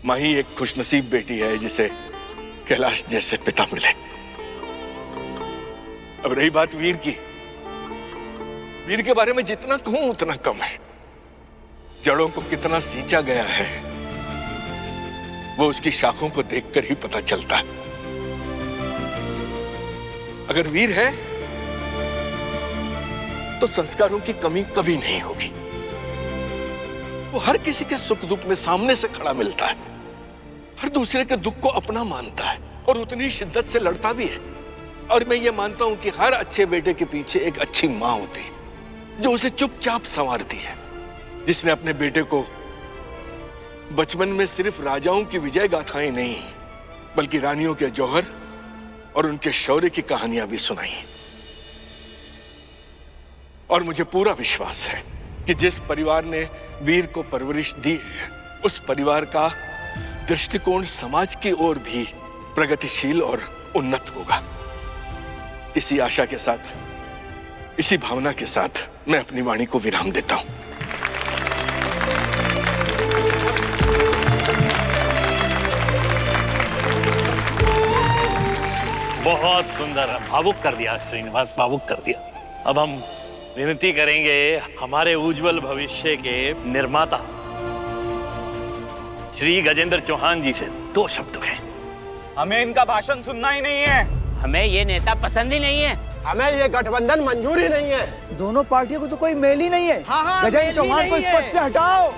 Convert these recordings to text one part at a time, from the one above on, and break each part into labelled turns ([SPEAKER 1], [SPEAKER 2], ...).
[SPEAKER 1] माही एक खुशनसीब बेटी है जिसे कैलाश जैसे पिता मिले। अब रही बात वीर की, वीर के बारे में जितना कहूं उतना कम है। जड़ों को कितना सींचा गया है वो उसकी शाखों को देखकर ही पता चलता है। अगर वीर है तो संस्कारों की कमी कभी नहीं होगी। वो हर किसी के सुख दुख में सामने से खड़ा मिलता है, हर दूसरे के दुख को अपना मानता है और उतनी शिद्दत से लड़ता भी है। और मैं ये मानता हूं कि हर अच्छे बेटे के पीछे एक अच्छी मां होती है जो उसे चुपचाप संवारती है, जिसने अपने बेटे को बचपन में सिर्फ राजाओं की विजय गाथाएं नहीं बल्कि रानियों के जौहर और उनके शौर्य की कहानियां भी सुनाई। और मुझे पूरा विश्वास है कि जिस परिवार ने वीर को परवरिश दी है उस परिवार का दृष्टिकोण समाज की ओर भी प्रगतिशील और उन्नत होगा। इसी आशा के साथ, इसी भावना के साथ मैं अपनी वाणी को विराम देता हूं।
[SPEAKER 2] बहुत सुंदर, भावुक कर दिया श्रीनिवास, भावुक कर दिया। अब हम विनती करेंगे हमारे उज्जवल भविष्य के निर्माता श्री गजेंद्र चौहान जी से दो शब्द कहें।
[SPEAKER 3] हमें इनका भाषण सुनना ही नहीं है।
[SPEAKER 4] हमें ये नेता पसंद ही नहीं है।
[SPEAKER 5] हमें ये गठबंधन मंजूर ही नहीं है।
[SPEAKER 6] दोनों पार्टियों को तो कोई मेल ही नहीं है। गजेंद्र चौहान को इस पद से हटाओ,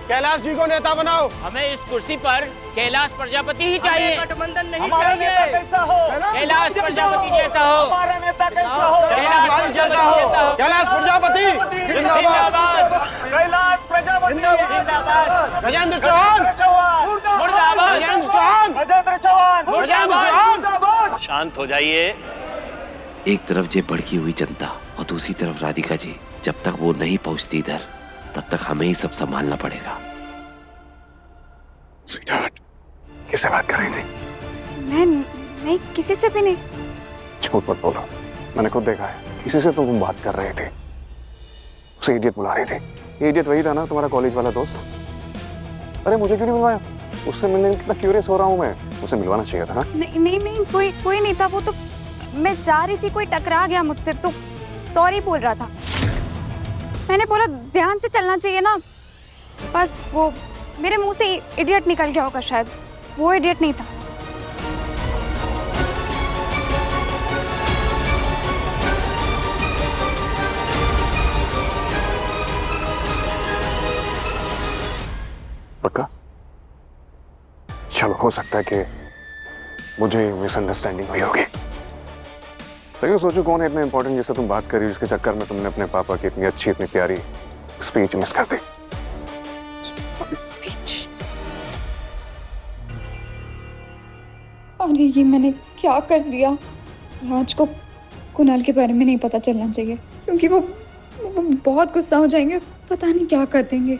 [SPEAKER 5] कैलाश जी को नेता बनाओ।
[SPEAKER 4] हमें इस कुर्सी पर कैलाश प्रजापति ही चाहिए।
[SPEAKER 6] गठबंधन नहीं
[SPEAKER 3] हमारा नेता कैसा हो?
[SPEAKER 4] कैलाश प्रजापति जैसा हो।
[SPEAKER 3] हमारा नेता कैसा हो?
[SPEAKER 4] कैलाश प्रजापति जैसा हो।
[SPEAKER 5] कैलाश प्रजापति
[SPEAKER 4] जिंदाबाद।
[SPEAKER 3] कैलाश प्रजापति
[SPEAKER 4] जिंदाबाद।
[SPEAKER 5] गजेंद्र चौहान
[SPEAKER 4] मुर्दाबाद।
[SPEAKER 5] गजेंद्र चौहान
[SPEAKER 3] गजेंद्र चौहान
[SPEAKER 4] मुर्दाबाद।
[SPEAKER 2] शांत हो जाइए।
[SPEAKER 7] एक तरफ ये भड़की हुई जनता और दूसरी तरफ राधिका जी। जब तक वो नहीं पहुंचती इधर तब तक हमें ही सब संभालना पड़ेगा।
[SPEAKER 1] स्वीटहार्ट, किससे बात कर रही थी?
[SPEAKER 8] मैं नहीं, किसी से भी नहीं।
[SPEAKER 9] झूठ मत बोलो, मैंने खुद देखा है। किसी से तो तुम बात कर रहे थे, उसे इडियट बुला रही थी। ये इडियट वही था ना, तुम्हारा कॉलेज वाला दोस्त? अरे मुझे क्यों नहीं मिलवाया? उससे मिलने में कितना क्यूरियस हो रहा हूँ मैं। उसे मिलवाना चाहिए था ना।
[SPEAKER 8] नहीं, कोई नहीं था। वो तो मैं जा रही थी, कोई टकरा गया मुझसे तो सॉरी बोल रहा था। मैंने बोला ध्यान से चलना चाहिए ना, बस वो मेरे मुंह से इडियट निकल गया होगा शायद। वो इडियट नहीं था।
[SPEAKER 9] पक्का? चलो, हो सकता है कि मुझे मिसअंडरस्टैंडिंग हुई होगी। लेकिन सोचो कौन है इतना इंपॉर्टेंट जिससे तुम बात करी, उसके चक्कर में तुमने अपने पापा की इतनी अच्छी, इतनी प्यारी स्पीच मिस कर दी।
[SPEAKER 8] स्पीच?
[SPEAKER 10] अरे ये मैंने क्या कर दिया। राज को कुणाल के बारे में नहीं पता चलना चाहिए, क्योंकि वो बहुत गुस्सा हो जाएंगे, पता नहीं क्या कर देंगे।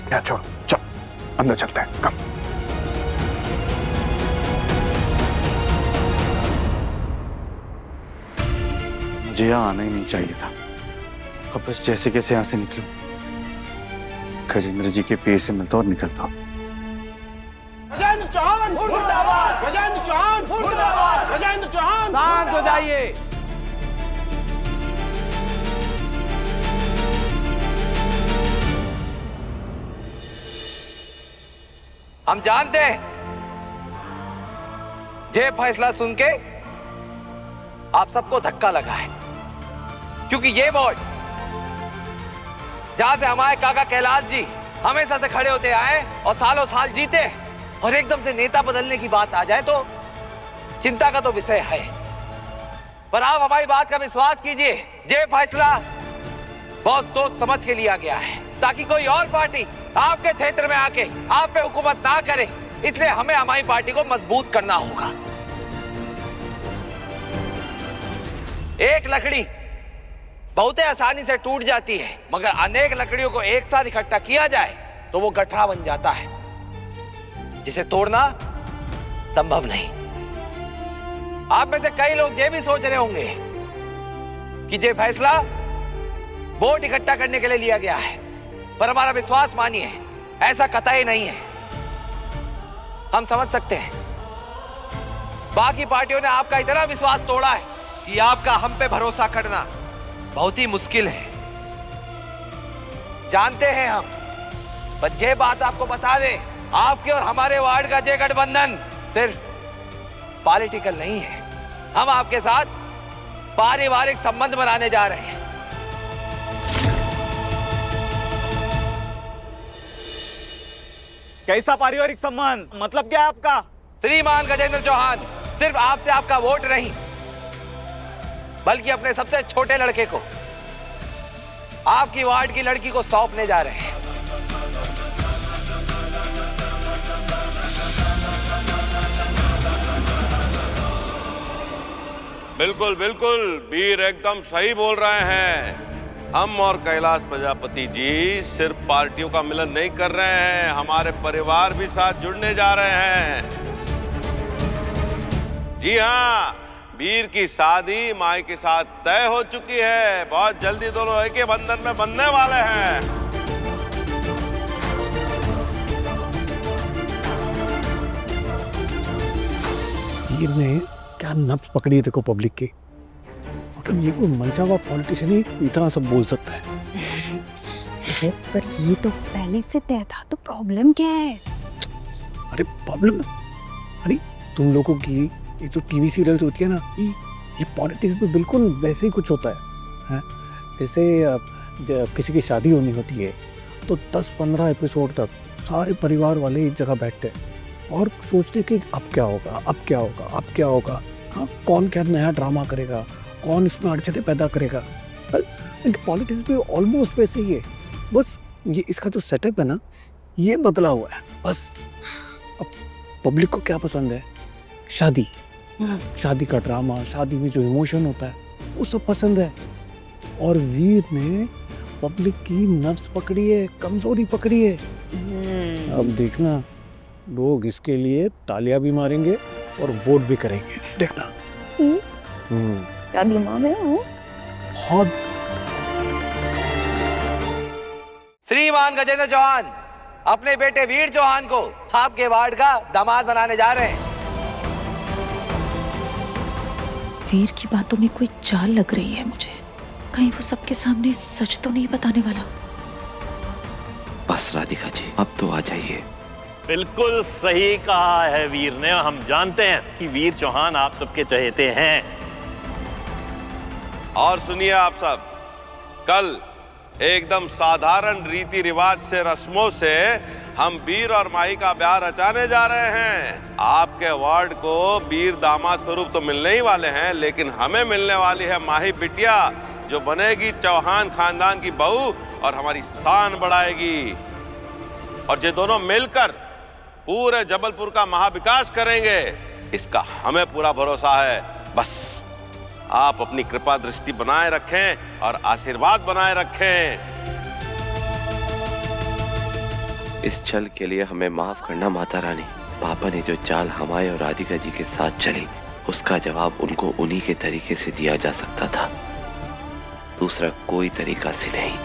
[SPEAKER 9] क्या, छोड़, चल अंदर चलते हैं। कम।
[SPEAKER 11] मुझे यहाँ आना ही नहीं चाहिए था। अब बस जैसे कैसे यहाँ से निकलूं, गजेंद्र जी के पेड़ से मिलता और निकलता।
[SPEAKER 5] गजेंद्र चौहान मुर्दाबाद। गजेंद्र चौहान मुर्दाबाद। गजेंद्र चौहान।
[SPEAKER 6] शांत हो जाइए।
[SPEAKER 3] हम जानते हैं ये फैसला सुन के आप सबको धक्का लगा है, क्योंकि ये बोर्ड जहां से हमारे काका कैलाश जी हमेशा से खड़े होते आए और सालों साल जीते, और एकदम से नेता बदलने की बात आ जाए तो चिंता का तो विषय है। पर आप हमारी बात का विश्वास कीजिए, ये फैसला बहुत सोच समझ के लिया गया है ताकि कोई और पार्टी आपके क्षेत्र में आके आप पे हुकूमत ना करे। इसलिए हमें हमारी पार्टी को मजबूत करना होगा। एक लकड़ी बहुत आसानी से टूट जाती है, मगर अनेक लकड़ियों को एक साथ इकट्ठा किया जाए तो वो गठरा बन जाता है, जिसे तोड़ना संभव नहीं। आप में से कई लोग ये भी सोच रहे होंगे कि ये फैसला वोट इकट्ठा करने के लिए लिया गया है, पर हमारा विश्वास मानिए ऐसा कतई नहीं है। हम समझ सकते हैं बाकी पार्टियों ने आपका इतना विश्वास तोड़ा है कि आपका हम पे भरोसा करना बहुत ही मुश्किल है, जानते हैं हम। पर ये बात आपको बता दें, आपके और हमारे वार्ड का ये गठबंधन सिर्फ पॉलिटिकल नहीं है, हम आपके साथ पारिवारिक संबंध बनाने जा रहे हैं।
[SPEAKER 11] कैसा पारिवारिक संबंध? मतलब क्या है आपका?
[SPEAKER 3] श्रीमान गजेंद्र चौहान सिर्फ आपसे आपका वोट नहीं, बल्कि अपने सबसे छोटे लड़के को, आपकी वार्ड की लड़की को सौंपने जा रहे हैं।
[SPEAKER 12] बिल्कुल बिल्कुल, वीर एकदम सही बोल रहे हैं। हम और कैलाश प्रजापति जी सिर्फ पार्टियों का मिलन नहीं कर रहे हैं, हमारे परिवार भी साथ जुड़ने जा रहे हैं। जी हाँ, वीर की शादी माई के साथ तय हो चुकी है, बहुत जल्दी दोनों एक ही बंधन में बंधने वाले हैं।
[SPEAKER 13] वीर ने क्या नब्ज पकड़ी है देखो पब्लिक की। मतलब ये कोई मंचा हुआ पॉलिटिशियन ही इतना सब बोल सकता है।
[SPEAKER 14] पर ये तो पहले से तय था, तो प्रॉब्लम क्या है?
[SPEAKER 13] अरे प्रॉब्लम, अरे तुम लोगों की ये जो टीवी सीरियल्स होती है ना, ये पॉलिटिक्स में बिल्कुल वैसे ही कुछ होता है। जैसे जब किसी की शादी होनी होती है तो 10-15 एपिसोड तक सारे परिवार वाले एक जगह बैठते हैं और सोचते कि अब क्या होगा, अब क्या होगा, अब क्या होगा। हाँ, कौन क्या नया ड्रामा करेगा, कौन इसमें अड़चने पैदा करेगा। पॉलिटिक्स में ऑलमोस्ट वैसे ही है, बस ये इसका जो सेटअप है ना, ये बदला हुआ है बस। अब पब्लिक को क्या पसंद है? शादी, शादी का ड्रामा, शादी में जो इमोशन होता है वो सब पसंद है। और वीर ने पब्लिक की नब्ज पकड़ी है, कमजोरी पकड़ी है। अब देखना, लोग इसके लिए तालियां भी मारेंगे और वोट भी करेंगे, देखना।
[SPEAKER 14] क्या दिमाग है वो?
[SPEAKER 13] बहुत।
[SPEAKER 3] श्रीमान गजेंद्र चौहान अपने बेटे वीर चौहान को आपके वार्ड का दामाद बनाने जा रहे हैं।
[SPEAKER 14] वीर की बातों में कोई चाल लग रही है मुझे, कहीं वो सबके सामने सच तो नहीं बताने वाला।
[SPEAKER 7] बस राधिका जी, अब तो आ जाइए।
[SPEAKER 2] बिल्कुल सही कहा है वीर ने। हम जानते हैं कि वीर चौहान आप सबके चहेते हैं।
[SPEAKER 12] और सुनिए आप सब, कल एकदम साधारण रीति रिवाज से, रस्मों से हम वीर और माही का ब्याह रचाने जा रहे हैं। आपके वार्ड को वीर दामाद स्वरूप तो मिलने ही वाले हैं, लेकिन हमें मिलने वाली है माही बिटिया, जो बनेगी चौहान खानदान की बहू और हमारी शान बढ़ाएगी। और ये दोनों मिलकर पूरे जबलपुर का महाविकास करेंगे, इसका हमें पूरा भरोसा है। बस आप अपनी कृपा दृष्टि बनाए रखें और आशीर्वाद बनाए रखें।
[SPEAKER 7] इस छल के लिए हमें माफ करना माता रानी। पापा ने जो चाल हमारे और राधिका जी के साथ चली, उसका जवाब उनको उन्हीं के तरीके से दिया जा सकता था, दूसरा कोई तरीका से नहीं।